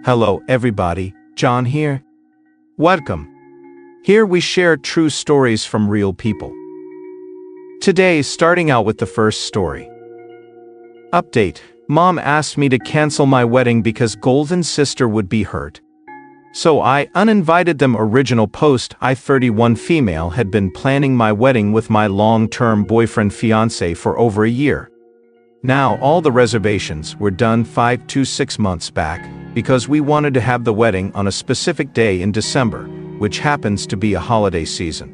Hello everybody, John here. Welcome. Here we share true stories from real people. Today, starting out with the first story. Update: Mom asked me to cancel my wedding because Golden's sister would be hurt. So I uninvited them. Original post: I 31 female had been planning my wedding with my long-term boyfriend fiancé for over a year. Now all the reservations were done 5 to 6 months back because we wanted to have the wedding on a specific day in December, which happens to be a holiday season.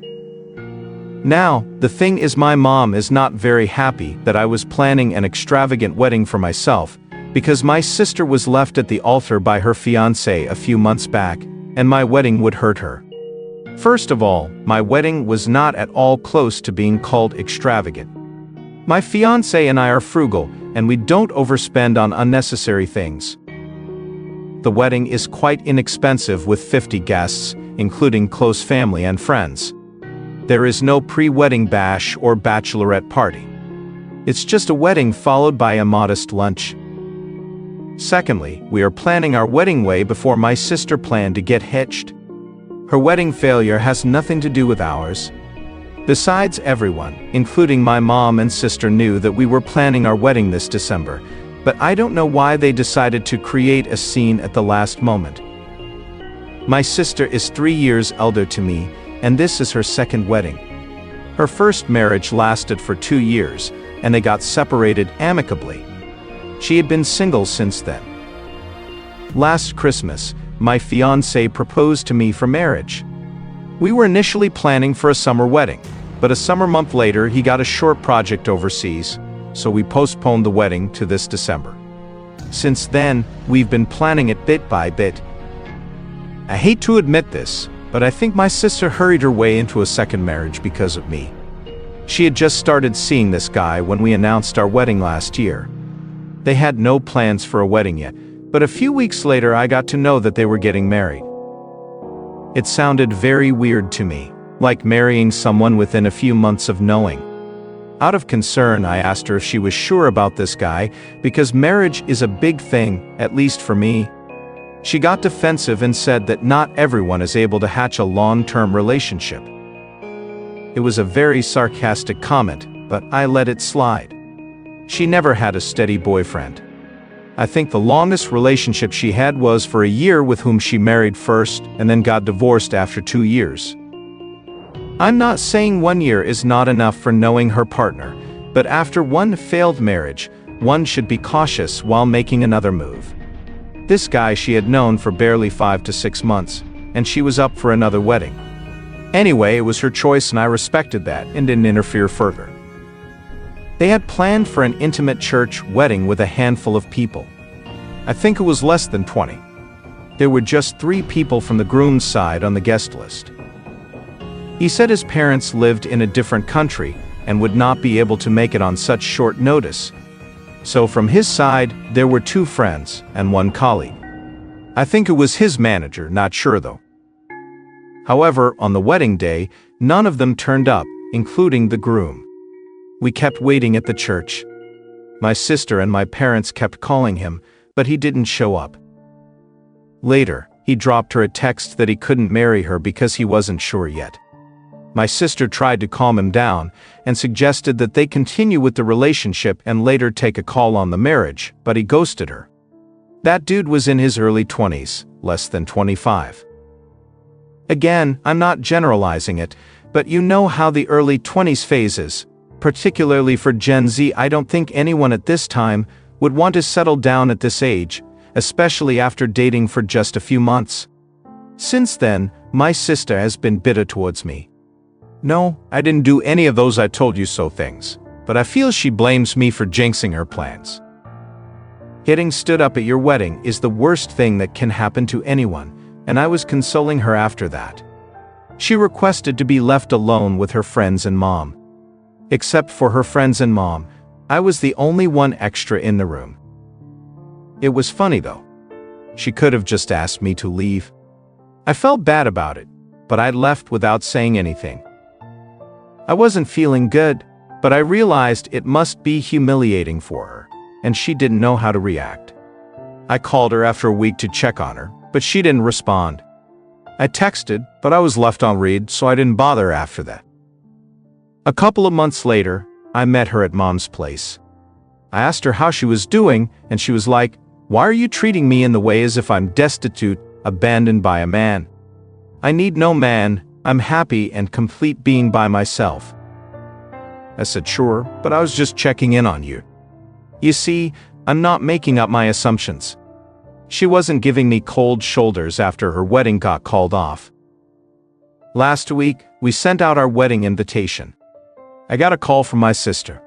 Now, the thing is, my mom is not very happy that I was planning an extravagant wedding for myself because my sister was left at the altar by her fiancé a few months back, and my wedding would hurt her. First of all, my wedding was not at all close to being called extravagant. My fiancé and I are frugal, and we don't overspend on unnecessary things. The wedding is quite inexpensive with 50 guests, including close family and friends. There is no pre-wedding bash or bachelorette party. It's just a wedding followed by a modest lunch. Secondly, we are planning our wedding way before my sister planned to get hitched. Her wedding failure has nothing to do with ours. Besides, everyone, including my mom and sister, knew that we were planning our wedding this December, but I don't know why they decided to create a scene at the last moment. My sister is 3 years older to me, and this is her second wedding. Her first marriage lasted for 2 years, and they got separated amicably. She had been single since then. Last Christmas, my fiancé proposed to me for marriage. We were initially planning for a summer wedding, but a summer month later he got a short project overseas, so we postponed the wedding to this December. Since then, we've been planning it bit by bit. I hate to admit this, but I think my sister hurried her way into a second marriage because of me. She had just started seeing this guy when we announced our wedding last year. They had no plans for a wedding yet, but a few weeks later I got to know that they were getting married. It sounded very weird to me, like marrying someone within a few months of knowing. Out of concern, I asked her if she was sure about this guy, because marriage is a big thing, at least for me. She got defensive and said that not everyone is able to hatch a long-term relationship. It was a very sarcastic comment, but I let it slide. She never had a steady boyfriend. I think the longest relationship she had was for a year, with whom she married first and then got divorced after 2 years. I'm not saying 1 year is not enough for knowing her partner, but after one failed marriage, one should be cautious while making another move. This guy she had known for barely 5 to 6 months, and she was up for another wedding. Anyway, it was her choice and I respected that and didn't interfere further. They had planned for an intimate church wedding with a handful of people. I think it was less than 20. There were just 3 people from the groom's side on the guest list. He said his parents lived in a different country and would not be able to make it on such short notice. So from his side, there were 2 friends and 1 colleague. I think it was his manager, not sure though. However, on the wedding day, none of them turned up, including the groom. We kept waiting at the church. My sister and my parents kept calling him, but he didn't show up. Later, he dropped her a text that he couldn't marry her because he wasn't sure yet. My sister tried to calm him down and suggested that they continue with the relationship and later take a call on the marriage, but he ghosted her. That dude was in his early 20s, less than 25. Again, I'm not generalizing it, but you know how the early 20s phase is. Particularly for Gen Z, I don't think anyone at this time would want to settle down at this age, especially after dating for just a few months. Since then, my sister has been bitter towards me. No, I didn't do any of those "I told you so" things, but I feel she blames me for jinxing her plans. Getting stood up at your wedding is the worst thing that can happen to anyone, and I was consoling her after that. She requested to be left alone with her friends and mom. Except for her friends and mom, I was the only one extra in the room. It was funny though. She could have just asked me to leave. I felt bad about it, but I left without saying anything. I wasn't feeling good, but I realized it must be humiliating for her, and she didn't know how to react. I called her after a week to check on her, but she didn't respond. I texted, but I was left on read, so I didn't bother after that. A couple of months later, I met her at Mom's place. I asked her how she was doing, and she was like, "Why are you treating me in the way as if I'm destitute, abandoned by a man? I need no man, I'm happy and complete being by myself." I said, "Sure, but I was just checking in on you." You see, I'm not making up my assumptions. She wasn't giving me cold shoulders after her wedding got called off. Last week, we sent out our wedding invitation. I got a call from my sister.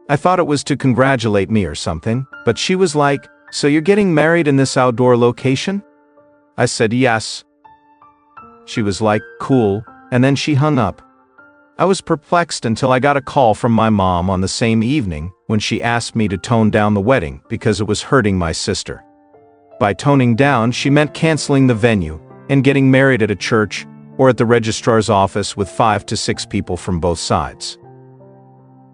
I thought it was to congratulate me or something, but she was like, "So you're getting married in this outdoor location?" I said yes. She was like, "Cool," and then she hung up. I was perplexed until I got a call from my mom on the same evening when she asked me to tone down the wedding because it was hurting my sister. By toning down, she meant canceling the venue and getting married at a church or at the registrar's office with 5 to 6 people from both sides.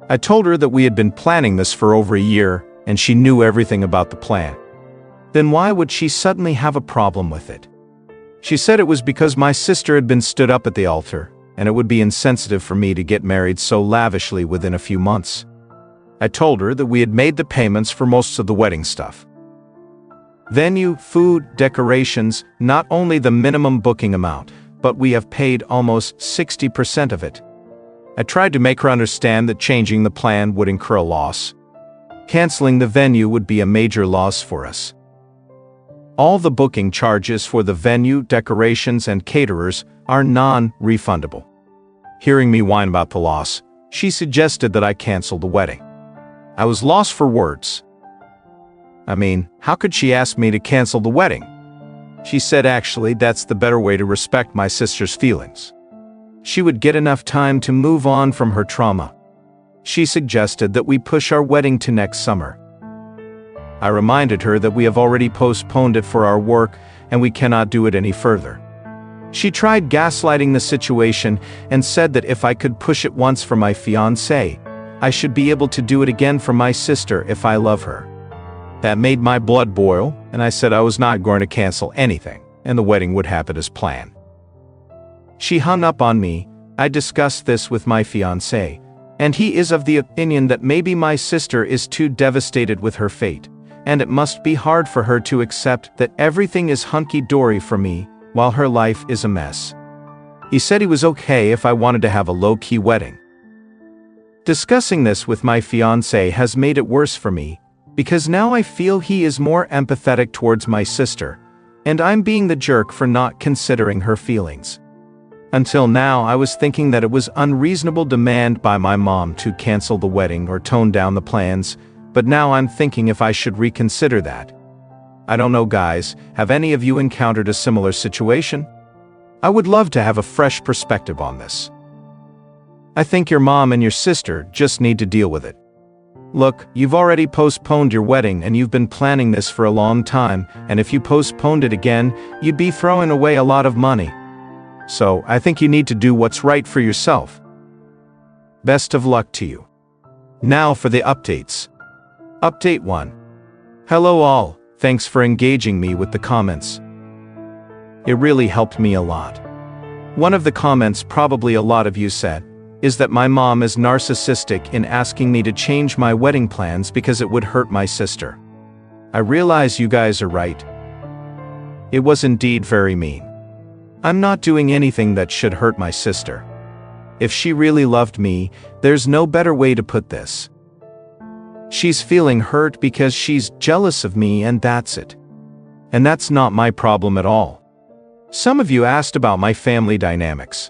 I told her that we had been planning this for over a year and she knew everything about the plan. Then why would she suddenly have a problem with it? She said it was because my sister had been stood up at the altar, and it would be insensitive for me to get married so lavishly within a few months. I told her that we had made the payments for most of the wedding stuff. Venue, food, decorations, not only the minimum booking amount, but we have paid almost 60% of it. I tried to make her understand that changing the plan would incur a loss. Canceling the venue would be a major loss for us. All the booking charges for the venue, decorations, and caterers are non-refundable. Hearing me whine about the loss, she suggested that I cancel the wedding. I was lost for words. I mean, how could she ask me to cancel the wedding? She said actually that's the better way to respect my sister's feelings. She would get enough time to move on from her trauma. She suggested that we push our wedding to next summer. I reminded her that we have already postponed it for our work and we cannot do it any further. She tried gaslighting the situation and said that if I could push it once for my fiancé, I should be able to do it again for my sister if I love her. That made my blood boil, and I said I was not going to cancel anything, and the wedding would happen as planned. She hung up on me. I discussed this with my fiancé, and he is of the opinion that maybe my sister is too devastated with her fate, and it must be hard for her to accept that everything is hunky-dory for me while her life is a mess. He said he was okay if I wanted to have a low-key wedding. Discussing this with my fiancé has made it worse for me, because now I feel he is more empathetic towards my sister, and I'm being the jerk for not considering her feelings. Until now, I was thinking that it was unreasonable demand by my mom to cancel the wedding or tone down the plans, but now I'm thinking if I should reconsider that. I don't know, guys, have any of you encountered a similar situation? I would love to have a fresh perspective on this. I think your mom and your sister just need to deal with it. Look, you've already postponed your wedding and you've been planning this for a long time, and if you postponed it again, you'd be throwing away a lot of money. So, I think you need to do what's right for yourself. Best of luck to you. Now for the updates. Update 1. Hello all, thanks for engaging me with the comments. It really helped me a lot. One of the comments probably a lot of you said, is that my mom is narcissistic in asking me to change my wedding plans because it would hurt my sister. I realize you guys are right. It was indeed very mean. I'm not doing anything that should hurt my sister. If she really loved me, there's no better way to put this. She's feeling hurt because she's jealous of me, and that's it. And that's not my problem at all. Some of you asked about my family dynamics.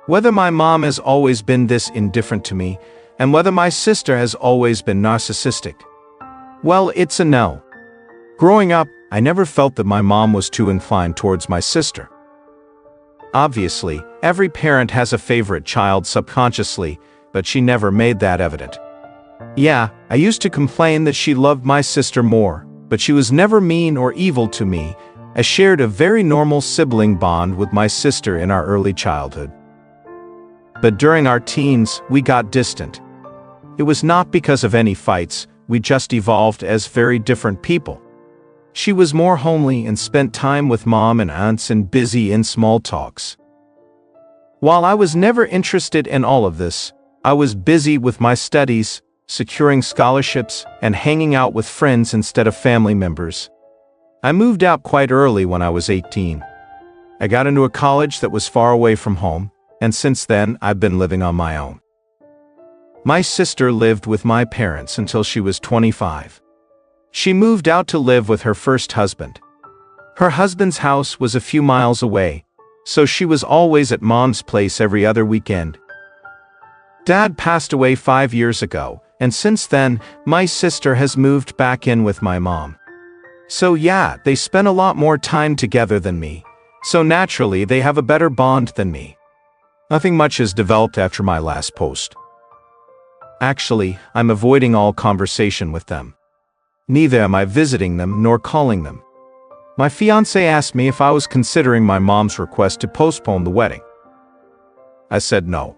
Whether my mom has always been this indifferent to me, and whether my sister has always been narcissistic. Well, it's a no. Growing up, I never felt that my mom was too inclined towards my sister. Obviously, every parent has a favorite child subconsciously, but she never made that evident. Yeah, I used to complain that she loved my sister more, but she was never mean or evil to me. I shared a very normal sibling bond with my sister in our early childhood. But during our teens, we got distant. It was not because of any fights, we just evolved as very different people. She was more homely and spent time with mom and aunts and busy in small talks. While I was never interested in all of this, I was busy with my studies, securing scholarships, and hanging out with friends instead of family members. I moved out quite early when I was 18. I got into a college that was far away from home, and since then I've been living on my own. My sister lived with my parents until she was 25. She moved out to live with her first husband. Her husband's house was a few miles away, so she was always at mom's place every other weekend. Dad passed away 5 years ago, and since then, my sister has moved back in with my mom. So yeah, they spend a lot more time together than me, so naturally they have a better bond than me. Nothing much has developed after my last post. Actually, I'm avoiding all conversation with them. Neither am I visiting them nor calling them. My fiancé asked me if I was considering my mom's request to postpone the wedding. I said no.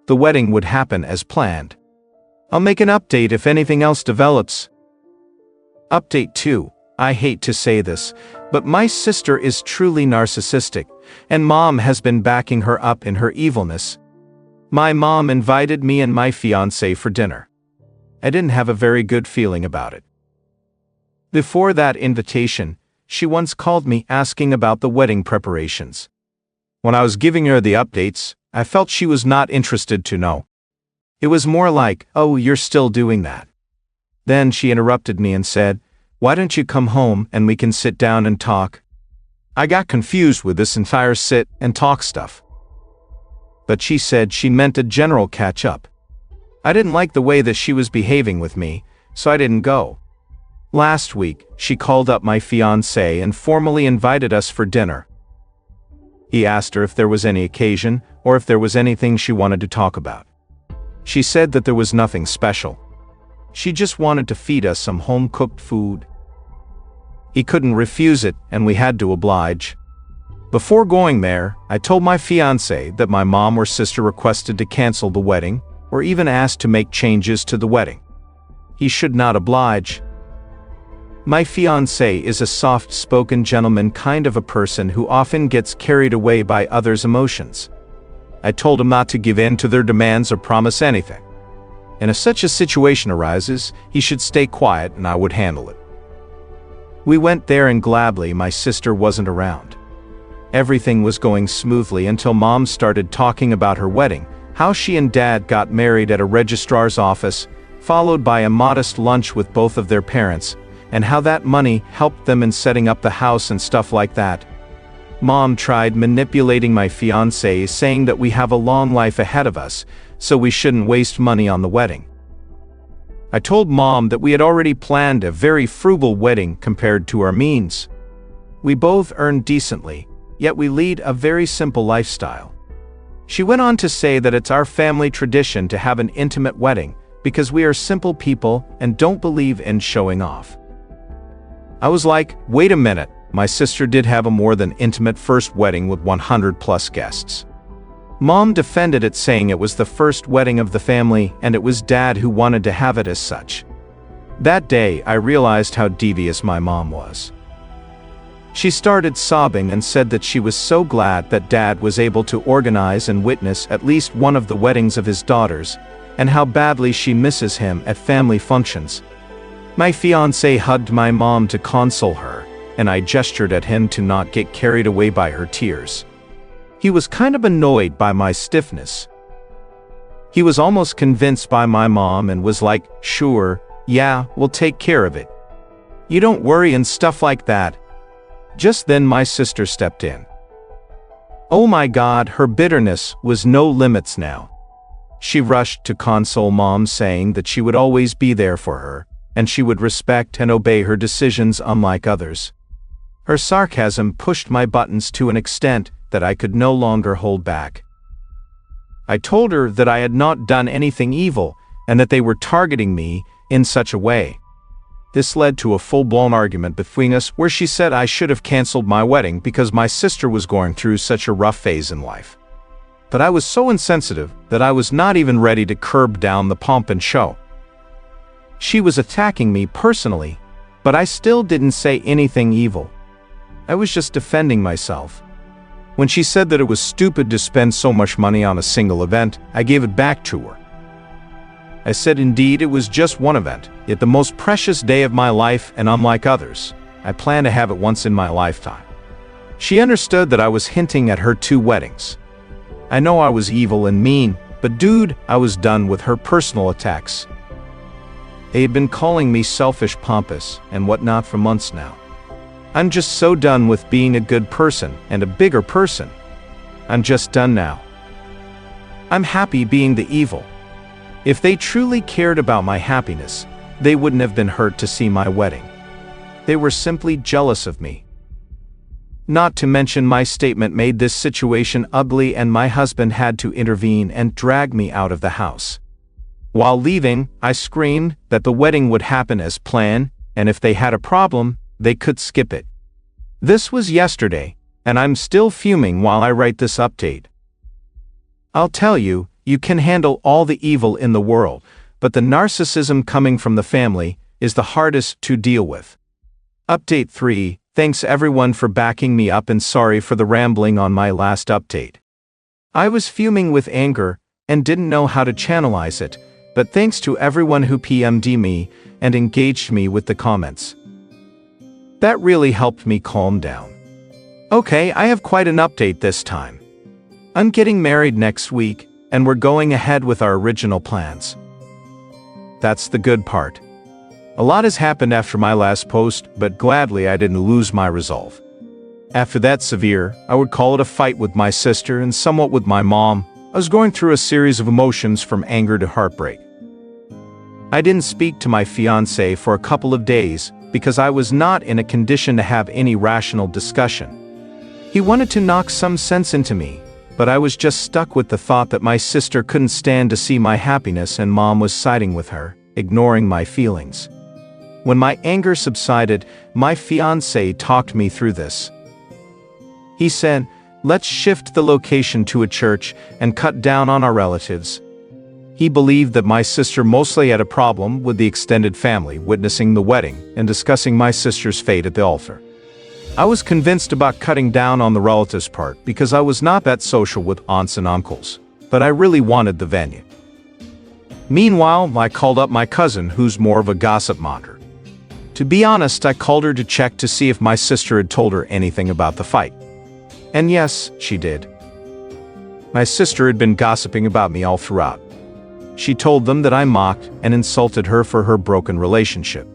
The wedding would happen as planned. I'll make an update if anything else develops. Update 2. I hate to say this, but my sister is truly narcissistic, and mom has been backing her up in her evilness. My mom invited me and my fiancé for dinner. I didn't have a very good feeling about it. Before that invitation, she once called me asking about the wedding preparations. When I was giving her the updates, I felt she was not interested to know. It was more like, "Oh, you're still doing that." Then she interrupted me and said, "Why don't you come home and we can sit down and talk?" I got confused with this entire sit and talk stuff. But she said she meant a general catch-up. I didn't like the way that she was behaving with me, so I didn't go. Last week, she called up my fiancé and formally invited us for dinner. He asked her if there was any occasion or if there was anything she wanted to talk about. She said that there was nothing special. She just wanted to feed us some home-cooked food. He couldn't refuse it, and we had to oblige. Before going there, I told my fiancé that my mom or sister requested to cancel the wedding, or even asked to make changes to the wedding. He should not oblige. My fiancé is a soft-spoken gentleman kind of a person who often gets carried away by others' emotions. I told him not to give in to their demands or promise anything. And if such a situation arises, he should stay quiet and I would handle it. We went there and gladly my sister wasn't around. Everything was going smoothly until mom started talking about her wedding, how she and dad got married at a registrar's office, followed by a modest lunch with both of their parents, and how that money helped them in setting up the house and stuff like that. Mom tried manipulating my fiancé, saying that we have a long life ahead of us, so we shouldn't waste money on the wedding. I told mom that we had already planned a very frugal wedding compared to our means. We both earn decently, yet we lead a very simple lifestyle. She went on to say that it's our family tradition to have an intimate wedding because we are simple people and don't believe in showing off. I was like, wait a minute, my sister did have a more than intimate first wedding with 100+ guests. Mom defended it, saying it was the first wedding of the family and it was dad who wanted to have it as such. That day, I realized how devious my mom was. She started sobbing and said that she was so glad that dad was able to organize and witness at least one of the weddings of his daughters, and how badly she misses him at family functions. My fiancé hugged my mom to console her, and I gestured at him to not get carried away by her tears. He was kind of annoyed by my stiffness. He was almost convinced by my mom and was like, "Sure, yeah, we'll take care of it. You don't worry," and stuff like that. Just then my sister stepped in. Oh my God, her bitterness was no limits now. She rushed to console mom, saying that she would always be there for her, and she would respect and obey her decisions unlike others. Her sarcasm pushed my buttons to an extent that I could no longer hold back. I told her that I had not done anything evil and that they were targeting me in such a way. This led to a full-blown argument between us where she said I should have canceled my wedding because my sister was going through such a rough phase in life. But I was so insensitive that I was not even ready to curb down the pomp and show. She was attacking me personally, But I still didn't say anything evil. I was just defending myself. When she said that it was stupid to spend so much money on a single event, I gave it back to her. I said indeed it was just one event, yet the most precious day of my life, and unlike others, I plan to have it once in my lifetime. She understood that I was hinting at her 2 weddings. I know I was evil and mean, but dude, I was done with her personal attacks. They had been calling me selfish, pompous, and whatnot for months now. I'm just so done with being a good person and a bigger person. I'm just done now. I'm happy being the evil. If they truly cared about my happiness, they wouldn't have been hurt to see my wedding. They were simply jealous of me. Not to mention my statement made this situation ugly, and my husband had to intervene and drag me out of the house. While leaving, I screamed that the wedding would happen as planned, and if they had a problem, they could skip it. This was yesterday, and I'm still fuming while I write this update. I'll tell you, you can handle all the evil in the world, but the narcissism coming from the family is the hardest to deal with. Update 3. Thanks everyone for backing me up, and sorry for the rambling on my last update. I was fuming with anger and didn't know how to channelize it, but thanks to everyone who PM'd me and engaged me with the comments. That really helped me calm down. Okay, I have quite an update this time. I'm getting married next week, and we're going ahead with our original plans. That's the good part. A lot has happened after my last post, but gladly I didn't lose my resolve. After that severe, I would call it a fight with my sister and somewhat with my mom, I was going through a series of emotions from anger to heartbreak. I didn't speak to my fiancé for a couple of days because I was not in a condition to have any rational discussion. He wanted to knock some sense into me, but I was just stuck with the thought that my sister couldn't stand to see my happiness and mom was siding with her, ignoring my feelings. When my anger subsided, my fiancé talked me through this. He said, "Let's shift the location to a church and cut down on our relatives." He believed that my sister mostly had a problem with the extended family witnessing the wedding and discussing my sister's fate at the altar. I was convinced about cutting down on the relatives part because I was not that social with aunts and uncles, but I really wanted the venue. Meanwhile, I called up my cousin, who's more of a gossip monger. To be honest, I called her to check to see if my sister had told her anything about the fight. And yes, she did. My sister had been gossiping about me all throughout. She told them that I mocked and insulted her for her broken relationship.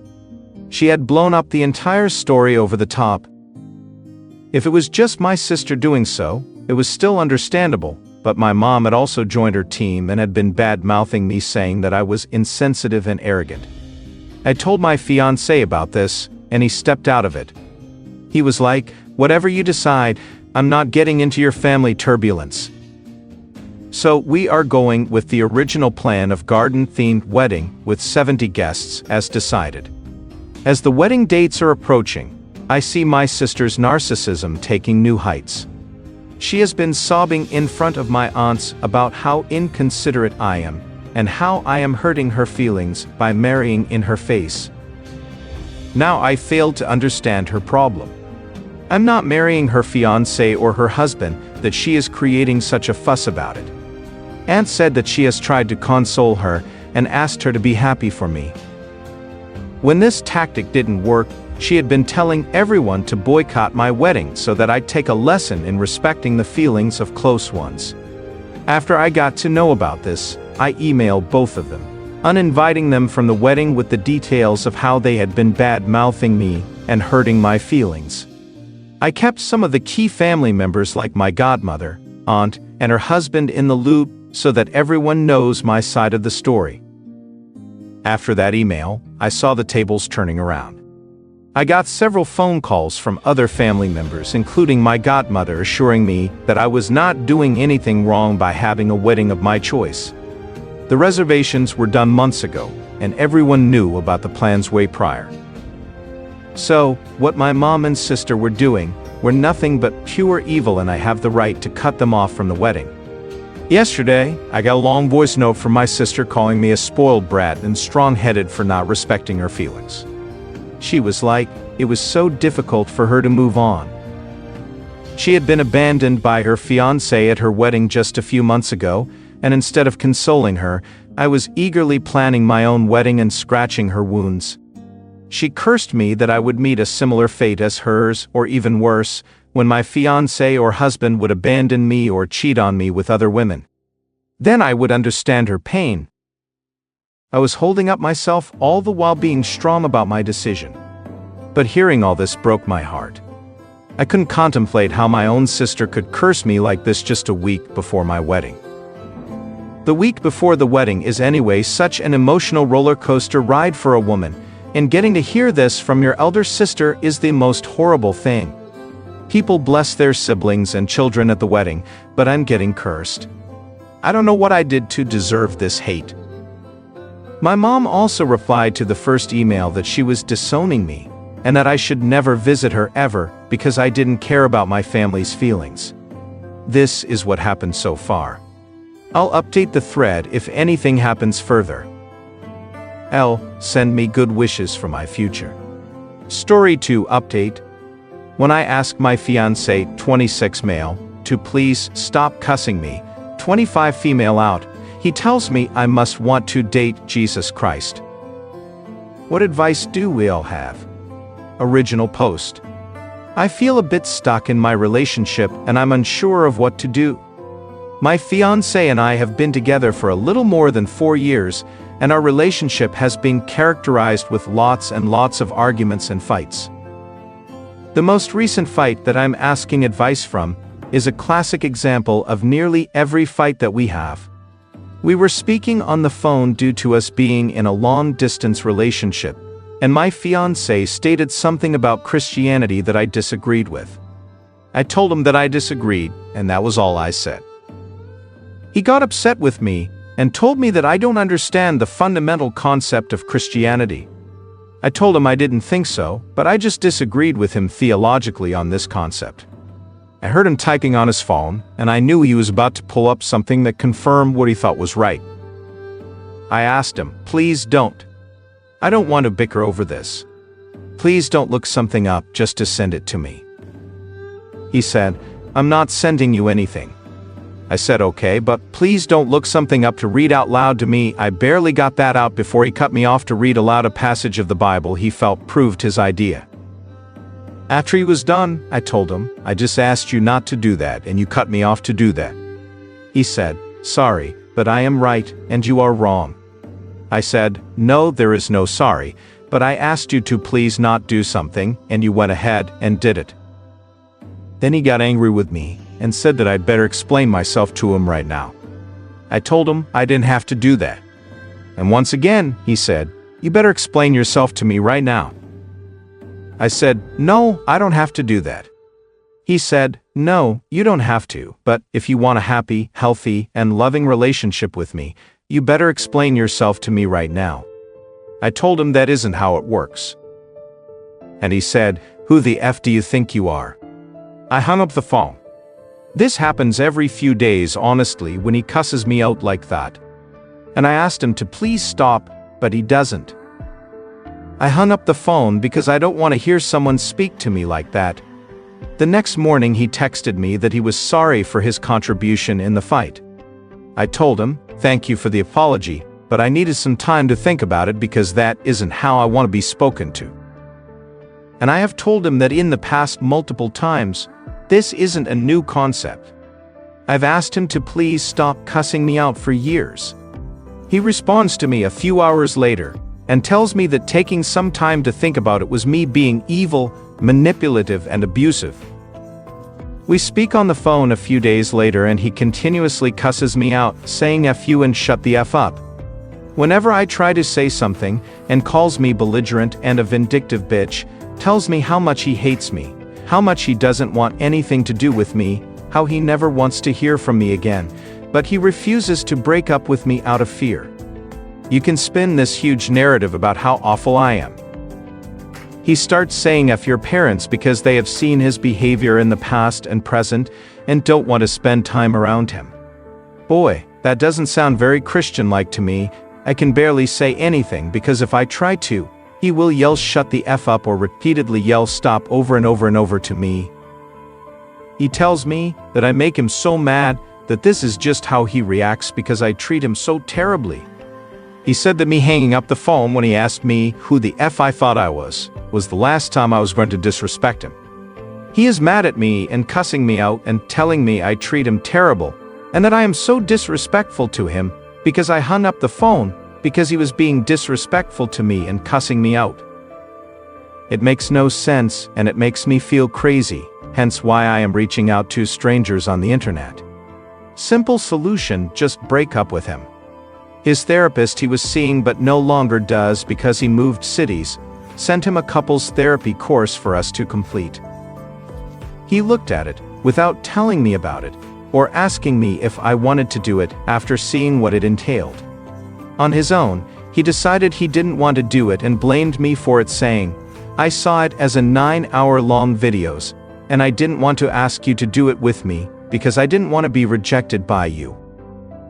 She had blown up the entire story over the top. If it was just my sister doing so, it was still understandable, but my mom had also joined her team and had been bad-mouthing me, saying that I was insensitive and arrogant. I told my fiancé about this, and he stepped out of it. He was like, "Whatever you decide, I'm not getting into your family turbulence." So we are going with the original plan of garden-themed wedding with 70 guests as decided. As the wedding dates are approaching, I see my sister's narcissism taking new heights. She has been sobbing in front of my aunts about how inconsiderate I am and how I am hurting her feelings by marrying in her face. Now I failed to understand her problem. I'm not marrying her fiancé or her husband, that she is creating such a fuss about it. Aunt said that she has tried to console her and asked her to be happy for me. When this tactic didn't work, she had been telling everyone to boycott my wedding so that I'd take a lesson in respecting the feelings of close ones. After I got to know about this, I emailed both of them, uninviting them from the wedding with the details of how they had been bad-mouthing me and hurting my feelings. I kept some of the key family members like my godmother, aunt, and her husband in the loop so that everyone knows my side of the story. After that email, I saw the tables turning around. I got several phone calls from other family members, including my godmother, assuring me that I was not doing anything wrong by having a wedding of my choice. The reservations were done months ago, and everyone knew about the plans way prior. So, what my mom and sister were doing were nothing but pure evil, and I have the right to cut them off from the wedding. Yesterday, I got a long voice note from my sister calling me a spoiled brat and strong-headed for not respecting her feelings. She was like, it was so difficult for her to move on. She had been abandoned by her fiancé at her wedding just a few months ago, and instead of consoling her, I was eagerly planning my own wedding and scratching her wounds. She cursed me that I would meet a similar fate as hers, or even worse, when my fiancé or husband would abandon me or cheat on me with other women. Then I would understand her pain. I was holding up myself all the while being strong about my decision. But hearing all this broke my heart. I couldn't contemplate how my own sister could curse me like this just a week before my wedding. The week before the wedding is anyway such an emotional roller coaster ride for a woman, and getting to hear this from your elder sister is the most horrible thing. People bless their siblings and children at the wedding, but I'm getting cursed. I don't know what I did to deserve this hate. My mom also replied to the first email that she was disowning me, and that I should never visit her ever because I didn't care about my family's feelings. This is what happened so far. I'll update the thread if anything happens further. L. Send me good wishes for my future. Story 2 update. When I ask my fiancé, 26 male, to please stop cussing me, 25 female out, he tells me I must want to date Jesus Christ. What advice do we all have? Original post. I feel a bit stuck in my relationship and I'm unsure of what to do. My fiancé and I have been together for a little more than 4 years, and our relationship has been characterized with lots and lots of arguments and fights. The most recent fight that I'm asking advice from is a classic example of nearly every fight that we have. We were speaking on the phone due to us being in a long-distance relationship, and my fiancé stated something about Christianity that I disagreed with. I told him that I disagreed, and that was all I said. He got upset with me and told me that I don't understand the fundamental concept of Christianity. I told him I didn't think so, but I just disagreed with him theologically on this concept. I heard him typing on his phone, and I knew he was about to pull up something that confirmed what he thought was right. I asked him, please don't. I don't want to bicker over this. Please don't look something up just to send it to me. He said, I'm not sending you anything. I said okay, but please don't look something up to read out loud to me. I barely got that out before he cut me off to read aloud a passage of the Bible he felt proved his idea. After he was done, I told him, I just asked you not to do that and you cut me off to do that. He said, sorry, but I am right and you are wrong. I said, no, there is no sorry, but I asked you to please not do something and you went ahead and did it. Then he got angry with me and said that I'd better explain myself to him right now. I told him I didn't have to do that. And once again, he said, you better explain yourself to me right now. I said, no, I don't have to do that. He said, no, you don't have to, but if you want a happy, healthy, and loving relationship with me, you better explain yourself to me right now. I told him that isn't how it works. And he said, who the F do you think you are? I hung up the phone. This happens every few days, honestly, when he cusses me out like that. And I asked him to please stop, but he doesn't. I hung up the phone because I don't want to hear someone speak to me like that. The next morning he texted me that he was sorry for his contribution in the fight. I told him, thank you for the apology, but I needed some time to think about it because that isn't how I want to be spoken to. And I have told him that in the past multiple times, this isn't a new concept. I've asked him to please stop cussing me out for years. He responds to me a few hours later and tells me that taking some time to think about it was me being evil, manipulative, and abusive. We speak on the phone a few days later and he continuously cusses me out, saying F you and shut the F up. Whenever I try to say something, and calls me belligerent and a vindictive bitch, tells me how much he hates me, how much he doesn't want anything to do with me, how he never wants to hear from me again, but he refuses to break up with me out of fear. You can spin this huge narrative about how awful I am. He starts saying F your parents because they have seen his behavior in the past and present and don't want to spend time around him. Boy, that doesn't sound very Christian-like to me. I can barely say anything because if I try to, He will yell "shut the F up" or repeatedly yell "stop" over and over and over to me. He tells me that I make him so mad that this is just how he reacts because I treat him so terribly. He said that me hanging up the phone when he asked me who the F I thought I was the last time I was going to disrespect him. He is mad at me and cussing me out and telling me I treat him terrible and that I am so disrespectful to him because I hung up the phone because he was being disrespectful to me and cussing me out. It makes no sense and it makes me feel crazy, hence why I am reaching out to strangers on the internet. Simple solution, just break up with him. His therapist he was seeing but no longer does because he moved cities, sent him a couples therapy course for us to complete. He looked at it without telling me about it or asking me if I wanted to do it after seeing what it entailed. On his own, he decided he didn't want to do it and blamed me for it, saying, "I saw it as a 9-hour-long videos, and I didn't want to ask you to do it with me because I didn't want to be rejected by you."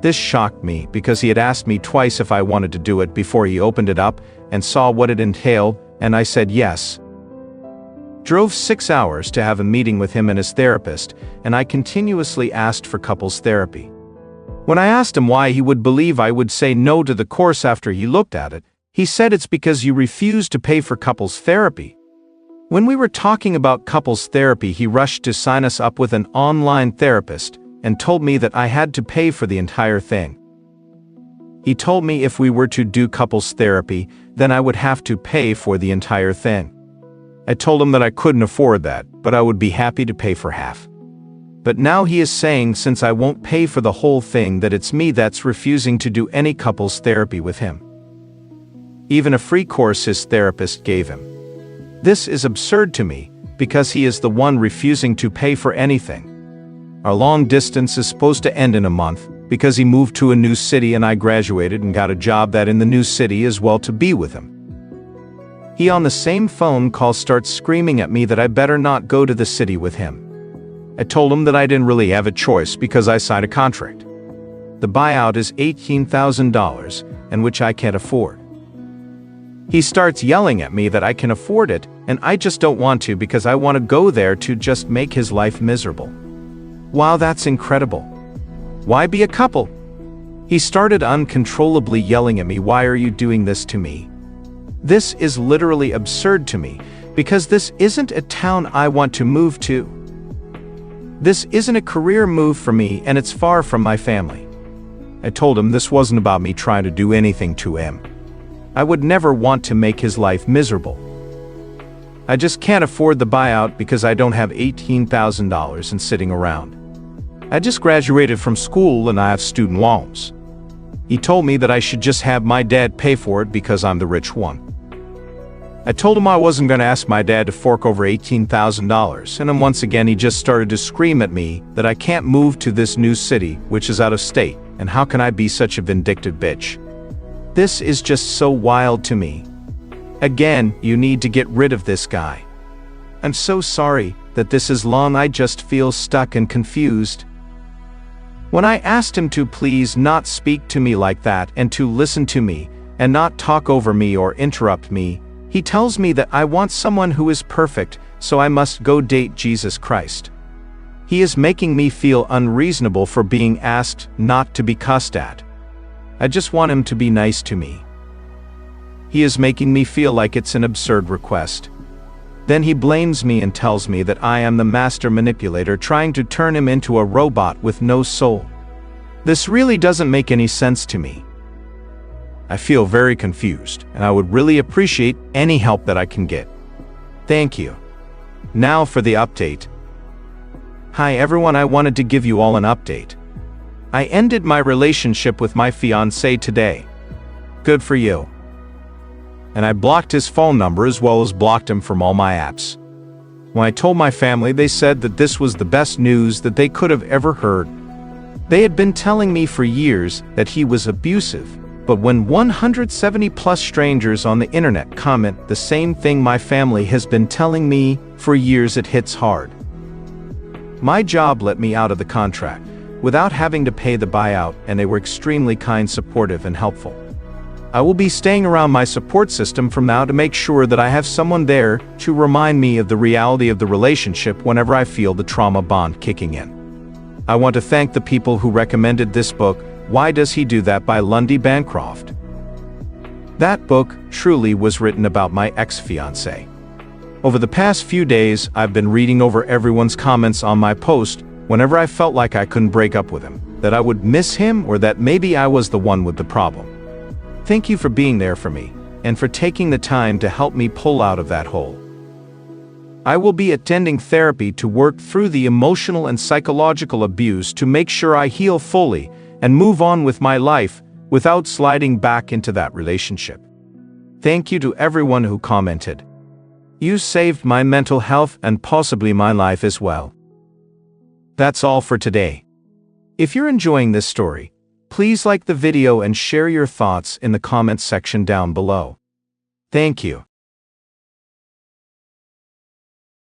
This shocked me because he had asked me twice if I wanted to do it before he opened it up and saw what it entailed, and I said yes. Drove 6 hours to have a meeting with him and his therapist, and I continuously asked for couples therapy. When I asked him why he would believe I would say no to the course after he looked at it, he said it's because you refuse to pay for couples therapy. When we were talking about couples therapy, he rushed to sign us up with an online therapist and told me that I had to pay for the entire thing. He told me if we were to do couples therapy, then I would have to pay for the entire thing. I told him that I couldn't afford that, but I would be happy to pay for half. But now he is saying since I won't pay for the whole thing that it's me that's refusing to do any couples therapy with him. Even a free course his therapist gave him. This is absurd to me, because he is the one refusing to pay for anything. Our long distance is supposed to end in a month, because he moved to a new city and I graduated and got a job that in the new city as well to be with him. He on the same phone call starts screaming at me that I better not go to the city with him. I told him that I didn't really have a choice because I signed a contract. The buyout is $18,000, and which I can't afford. He starts yelling at me that I can afford it, and I just don't want to because I want to go there to just make his life miserable. Wow, that's incredible. Why be a couple? He started uncontrollably yelling at me, "Why are you doing this to me?" This is literally absurd to me, because this isn't a town I want to move to. This isn't a career move for me, and it's far from my family. I told him this wasn't about me trying to do anything to him. I would never want to make his life miserable. I just can't afford the buyout because I don't have $18,000 and sitting around. I just graduated from school and I have student loans. He told me that I should just have my dad pay for it because I'm the rich one. I told him I wasn't going to ask my dad to fork over $18,000, and then once again he just started to scream at me that I can't move to this new city, which is out of state, and how can I be such a vindictive bitch? This is just so wild to me. Again, you need to get rid of this guy. I'm so sorry that this is long. I just feel stuck and confused. When I asked him to please not speak to me like that and to listen to me and not talk over me or interrupt me, he tells me that I want someone who is perfect, so I must go date Jesus Christ. He is making me feel unreasonable for being asked not to be cussed at. I just want him to be nice to me. He is making me feel like it's an absurd request. Then he blames me and tells me that I am the master manipulator trying to turn him into a robot with no soul. This really doesn't make any sense to me. I feel very confused, and I would really appreciate any help that I can get. Thank you. Now for the update. Hi everyone, I wanted to give you all an update. I ended my relationship with my fiancé today. Good for you. And I blocked his phone number as well as blocked him from all my apps. When I told my family, they said that this was the best news that they could have ever heard. They had been telling me for years that he was abusive, but when 170 plus strangers on the internet comment the same thing my family has been telling me for years, it hits hard. My job let me out of the contract without having to pay the buyout, and they were extremely kind, supportive, and helpful. I will be staying around my support system from now to make sure that I have someone there to remind me of the reality of the relationship whenever I feel the trauma bond kicking in. I want to thank the people who recommended this book, Why Does He Do That by Lundy Bancroft. That book truly was written about my ex-fiancé. Over the past few days, I've been reading over everyone's comments on my post whenever I felt like I couldn't break up with him, that I would miss him, or that maybe I was the one with the problem. Thank you for being there for me, and for taking the time to help me pull out of that hole. I will be attending therapy to work through the emotional and psychological abuse to make sure I heal fully and move on with my life without sliding back into that relationship. Thank you to everyone who commented. You saved my mental health and possibly my life as well. That's all for today. If you're enjoying this story, please like the video and share your thoughts in the comments section down below. Thank you.